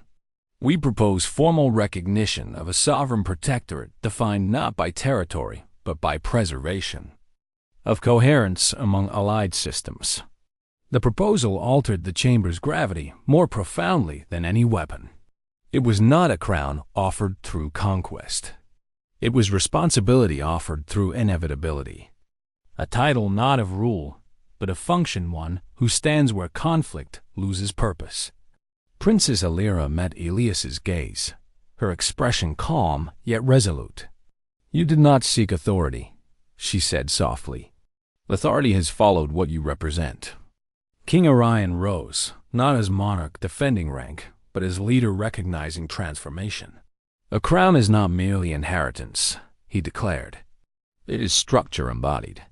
We propose formal recognition of a sovereign protectorate defined not by territory, but by preservation, of coherence among allied systems. The proposal altered the chamber's gravity more profoundly than any weapon. It was not a crown offered through conquest. It was responsibility offered through inevitability. A title not of rule, but of function, one who stands where conflict loses purpose. Princess Alira met Elias's gaze, her expression calm yet resolute. You did not seek authority, she said softly. Authority has followed what you represent. King Orion rose, not as monarch defending rank, but as leader recognizing transformation. A crown is not merely inheritance, he declared. It is structure embodied.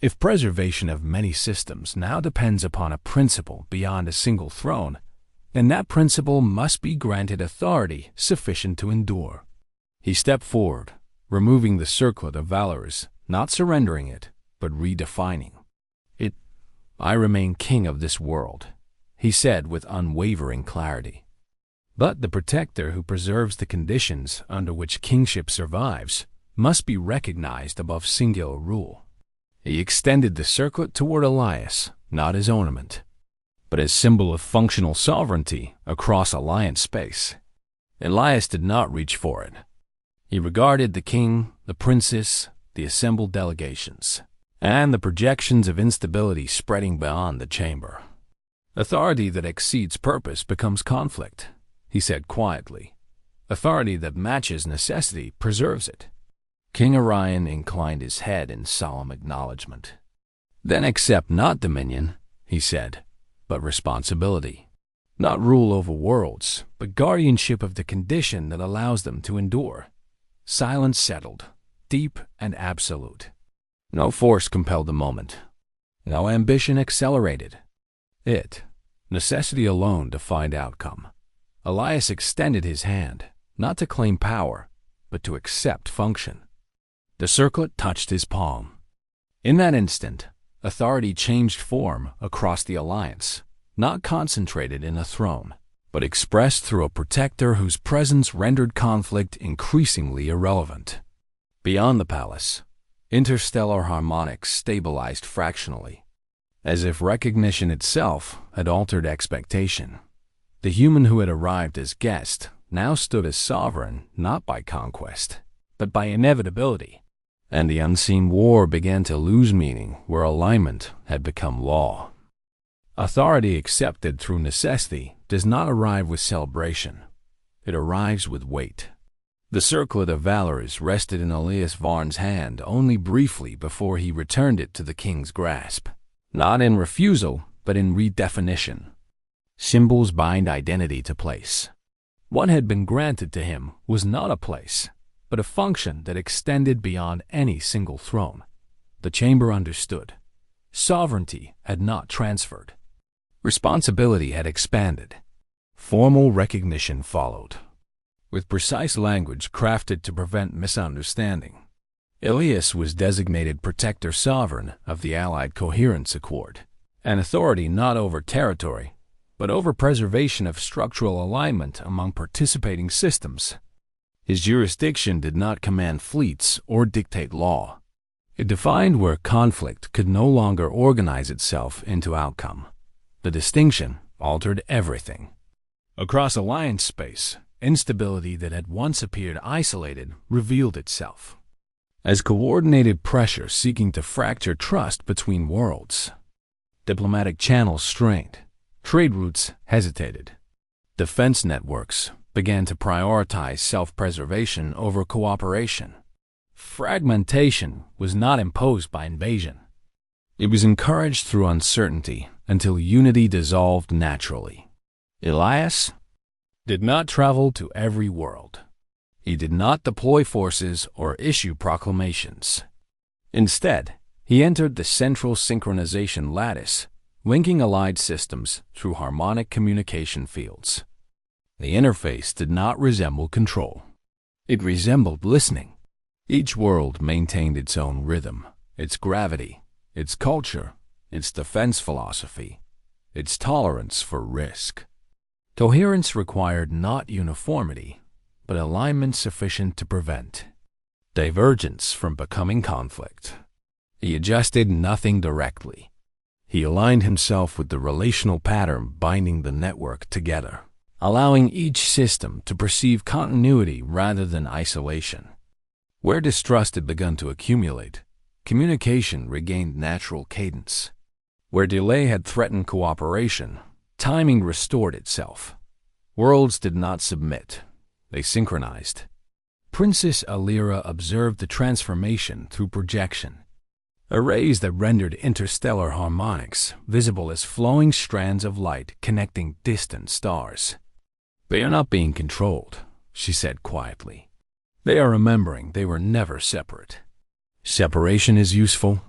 If preservation of many systems now depends upon a principle beyond a single throne, then that principle must be granted authority sufficient to endure. He stepped forward, removing the circlet of valors, not surrendering it, but redefining it. I remain king of this world, he said with unwavering clarity. But the protector who preserves the conditions under which kingship survives must be recognized above singular rule. He extended the circlet toward Elias, not as ornament, but as symbol of functional sovereignty across alliance space. Elias did not reach for it. He regarded the king, the princess, the assembled delegations, and the projections of instability spreading beyond the chamber. Authority that exceeds purpose becomes conflict, he said quietly. Authority that matches necessity preserves it. King Orion inclined his head in solemn acknowledgement. Then accept not dominion, he said, but responsibility. Not rule over worlds, but guardianship of the condition that allows them to endure. Silence settled, deep and absolute. No force compelled the moment. No ambition accelerated it. Necessity alone defined outcome. Elias extended his hand, not to claim power, but to accept function. The circlet touched his palm. In that instant, authority changed form across the alliance, not concentrated in a throne, but expressed through a protector whose presence rendered conflict increasingly irrelevant. Beyond the palace, interstellar harmonics stabilized fractionally, as if recognition itself had altered expectation. The human who had arrived as guest now stood as sovereign not by conquest, but by inevitability, and the unseen war began to lose meaning where alignment had become law. Authority accepted through necessity does not arrive with celebration. It arrives with weight. The circlet of valors rested in Elias Varn's hand only briefly before he returned it to the king's grasp, not in refusal, but in redefinition. Symbols bind identity to place. What had been granted to him was not a place, but a function that extended beyond any single throne. The chamber understood. Sovereignty had not transferred. Responsibility had expanded. Formal recognition followed, with precise language crafted to prevent misunderstanding. Elias was designated Protector Sovereign of the Allied Coherence Accord, an authority not over territory, but over preservation of structural alignment among participating systems. His jurisdiction did not command fleets or dictate law. It defined where conflict could no longer organize itself into outcome. The distinction altered everything. Across Alliance space, instability that had once appeared isolated revealed itself as coordinated pressure seeking to fracture trust between worlds. Diplomatic channels strained, trade routes hesitated. Defense networks began to prioritize self-preservation over cooperation. Fragmentation was not imposed by invasion. It was encouraged through uncertainty until unity dissolved naturally. Elias did not travel to every world. He did not deploy forces or issue proclamations. Instead, he entered the central synchronization lattice, linking allied systems through harmonic communication fields. The interface did not resemble control. It resembled listening. Each world maintained its own rhythm, its gravity, its culture, its defense philosophy, its tolerance for risk. Coherence required not uniformity, but alignment sufficient to prevent divergence from becoming conflict. He adjusted nothing directly. He aligned himself with the relational pattern binding the network together, allowing each system to perceive continuity rather than isolation. Where distrust had begun to accumulate, communication regained natural cadence. Where delay had threatened cooperation, timing restored itself. Worlds did not submit. They synchronized. Princess Alira observed the transformation through projection. Arrays that rendered interstellar harmonics visible as flowing strands of light connecting distant stars. "They are not being controlled," she said quietly. "They are remembering they were never separate." "Separation is useful,"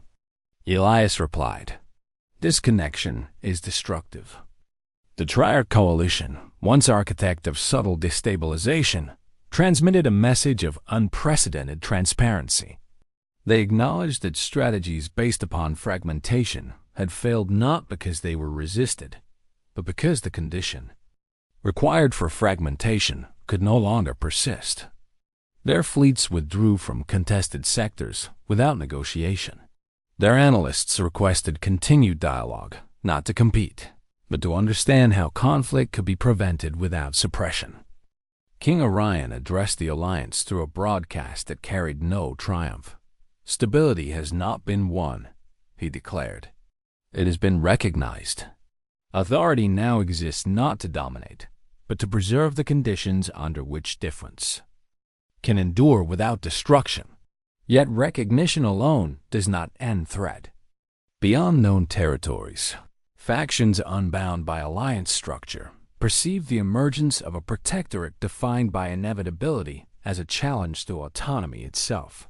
Elias replied. "Disconnection is destructive." The Triad Coalition, once architect of subtle destabilization, transmitted a message of unprecedented transparency. They acknowledged that strategies based upon fragmentation had failed not because they were resisted, but because the condition required for fragmentation could no longer persist. Their fleets withdrew from contested sectors without negotiation. Their analysts requested continued dialogue, not to compete, but to understand how conflict could be prevented without suppression. King Orion addressed the Alliance through a broadcast that carried no triumph. "Stability has not been won," he declared. "It has been recognized. Authority now exists not to dominate, but to preserve the conditions under which difference can endure without destruction. Yet recognition alone does not end threat. Beyond known territories, factions unbound by alliance structure perceive the emergence of a protectorate defined by inevitability as a challenge to autonomy itself.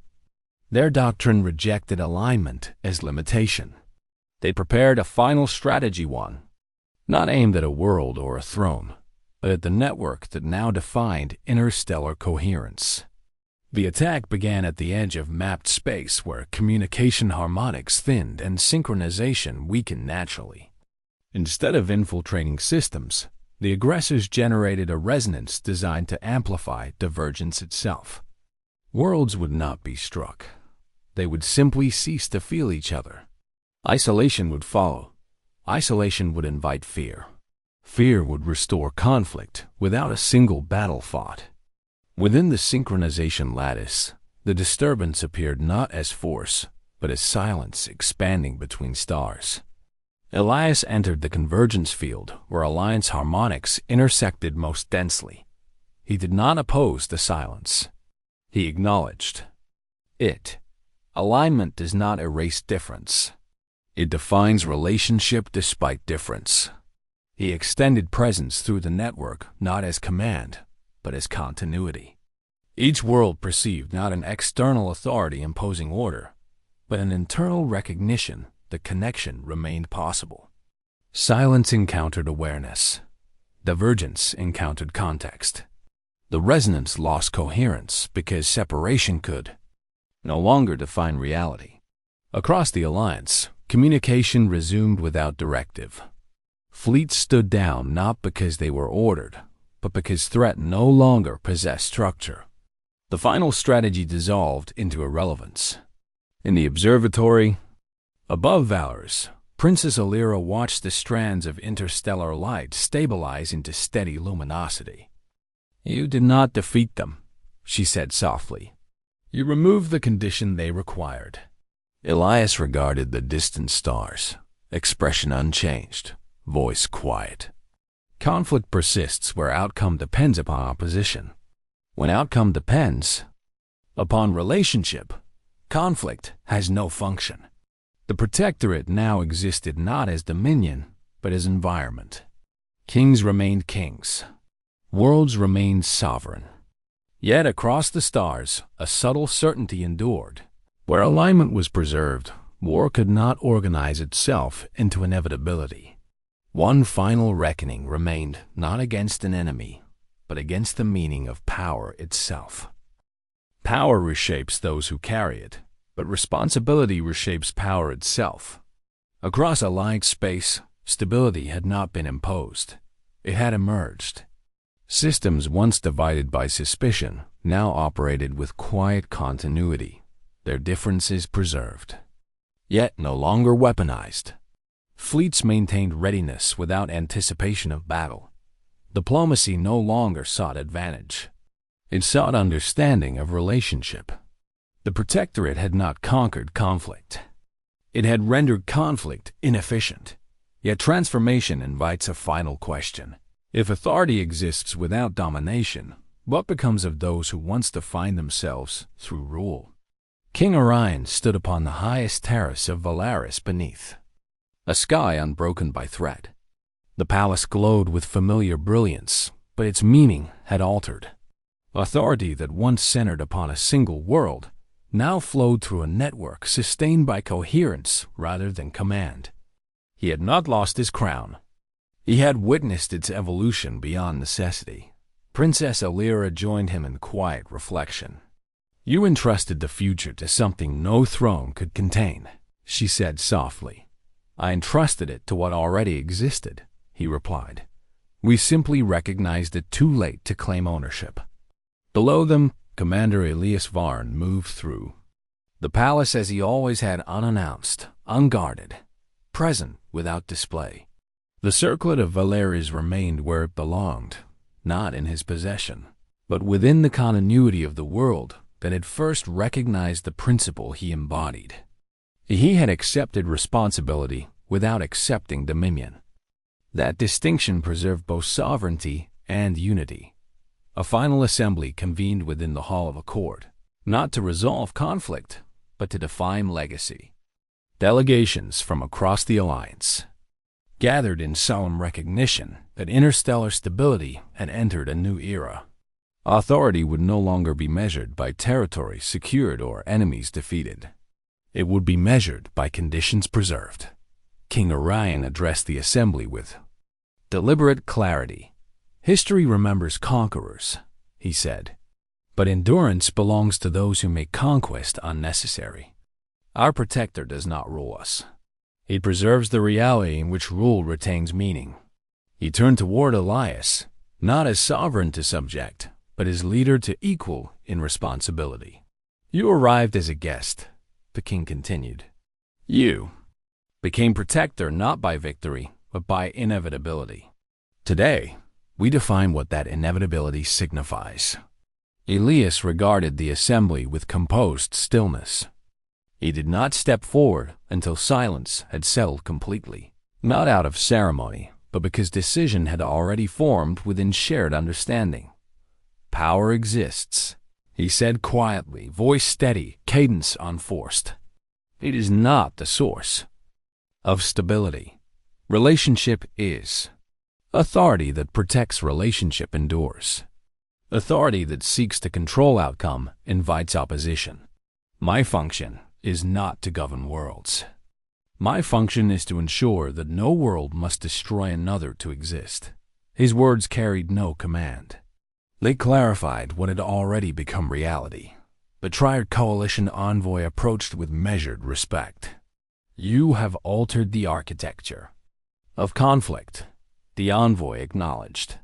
Their doctrine rejected alignment as limitation. They prepared a final strategy one, not aimed at a world or a throne, but at the network that now defined interstellar coherence. The attack began at the edge of mapped space where communication harmonics thinned and synchronization weakened naturally. Instead of infiltrating systems, the aggressors generated a resonance designed to amplify divergence itself. Worlds would not be struck. They would simply cease to feel each other. Isolation would follow. Isolation would invite fear. Fear would restore conflict without a single battle fought. Within the synchronization lattice, the disturbance appeared not as force, but as silence expanding between stars. Elias entered the convergence field where Alliance harmonics intersected most densely. He did not oppose the silence. He acknowledged it. Alignment does not erase difference. It defines relationship despite difference. He extended presence through the network not as command, but as continuity. Each world perceived not an external authority imposing order, but an internal recognition that connection remained possible. Silence encountered awareness. Divergence encountered context. The resonance lost coherence because separation could no longer define reality. Across the Alliance, communication resumed without directive. Fleets stood down not because they were ordered, but because threat no longer possessed structure. The final strategy dissolved into irrelevance. In the observatory, above Valor's, Princess Alira watched the strands of interstellar light stabilize into steady luminosity. "You did not defeat them," she said softly. "You removed the condition they required." Elias regarded the distant stars, expression unchanged, voice quiet. Conflict persists where outcome depends upon opposition. When outcome depends upon relationship, conflict has no function. The Protectorate now existed not as dominion, but as environment. Kings remained kings. Worlds remained sovereign. Yet across the stars, a subtle certainty endured. Where alignment was preserved, war could not organize itself into inevitability. One final reckoning remained not against an enemy, but against the meaning of power itself. Power reshapes those who carry it, but responsibility reshapes power itself. Across a light space, stability had not been imposed. It had emerged. Systems once divided by suspicion now operated with quiet continuity, their differences preserved, yet no longer weaponized. Fleets maintained readiness without anticipation of battle. Diplomacy no longer sought advantage. It sought understanding of relationship. The Protectorate had not conquered conflict. It had rendered conflict inefficient. Yet transformation invites a final question. If authority exists without domination, what becomes of those who once defined themselves through rule? King Orion stood upon the highest terrace of Valaris beneath, a sky unbroken by threat. The palace glowed with familiar brilliance, but its meaning had altered. Authority that once centered upon a single world now flowed through a network sustained by coherence rather than command. He had not lost his crown. He had witnessed its evolution beyond necessity. Princess Alira joined him in quiet reflection. "You entrusted the future to something no throne could contain," she said softly. "I entrusted it to what already existed," he replied. "We simply recognized it too late to claim ownership." Below them, Commander Elias Varn moved through the palace as he always had, unannounced, unguarded, present without display. The circlet of Valaris remained where it belonged, not in his possession, but within the continuity of the world that had first recognized the principle he embodied. He had accepted responsibility without accepting dominion. That distinction preserved both sovereignty and unity. A final assembly convened within the Hall of Accord, not to resolve conflict, but to define legacy. Delegations from across the Alliance gathered in solemn recognition that interstellar stability had entered a new era. Authority would no longer be measured by territory secured or enemies defeated. It would be measured by conditions preserved. King Orion addressed the assembly with deliberate clarity. "History remembers conquerors," he said, "but endurance belongs to those who make conquest unnecessary. Our protector does not rule us. He preserves the reality in which rule retains meaning." He turned toward Elias, not as sovereign to subject, but as leader to equal in responsibility. "You arrived as a guest," the king continued. "You became protector not by victory, but by inevitability. Today, we define what that inevitability signifies." Elias regarded the assembly with composed stillness. He did not step forward until silence had settled completely, not out of ceremony, but because decision had already formed within shared understanding. "Power exists," he said quietly, voice steady, cadence unforced. "It is not the source of stability. Relationship is. Authority that protects relationship endures. Authority that seeks to control outcome invites opposition. My function is not to govern worlds. My function is to ensure that no world must destroy another to exist." His words carried no command. They clarified what had already become reality. The Triad Coalition envoy approached with measured respect. "You have altered the architecture of conflict," the envoy acknowledged.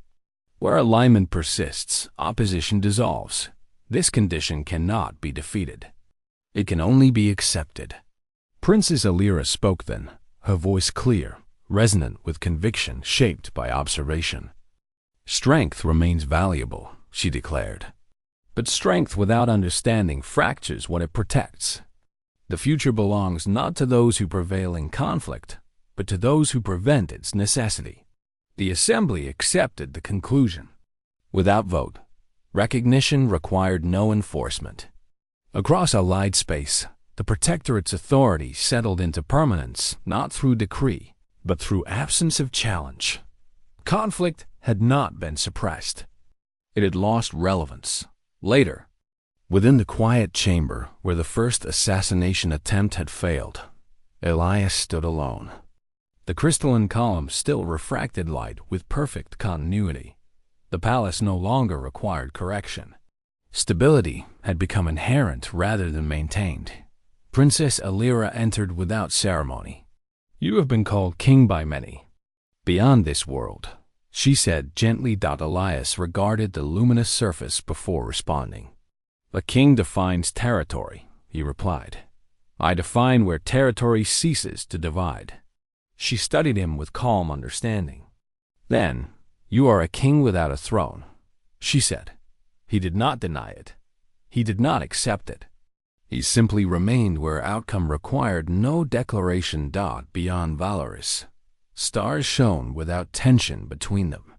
"Where alignment persists, opposition dissolves. This condition cannot be defeated. It can only be accepted." Princess Alira spoke then, her voice clear, resonant with conviction shaped by observation. Strength remains valuable, she declared. But strength without understanding fractures what it protects. The future belongs not to those who prevail in conflict, but to those who prevent its necessity. The assembly accepted the conclusion. Without vote, recognition required no enforcement. Across Allied space, the Protectorate's authority settled into permanence not through decree, but through absence of challenge. Conflict had not been suppressed. It had lost relevance. Later, within the quiet chamber where the first assassination attempt had failed, Elias stood alone. The crystalline column still refracted light with perfect continuity. The palace no longer required correction. Stability had become inherent rather than maintained. Princess Alira entered without ceremony. "You have been called king by many. Beyond this world," she said gently. Elias regarded the luminous surface before responding. "A king defines territory," he replied. "I define where territory ceases to divide." She studied him with calm understanding. "Then, you are a king without a throne," she said. He did not deny it. He did not accept it. He simply remained where outcome required no declaration. Beyond Valoris, stars shone without tension between them.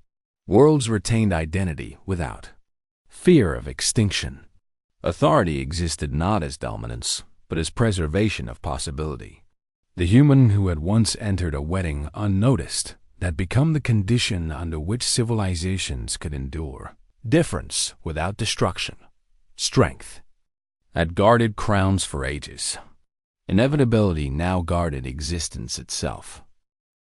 Worlds retained identity without fear of extinction. Authority existed not as dominance, but as preservation of possibility. The human who had once entered a wedding unnoticed had become the condition under which civilizations could endure. Difference without destruction. Strength had guarded crowns for ages. Inevitability now guarded existence itself.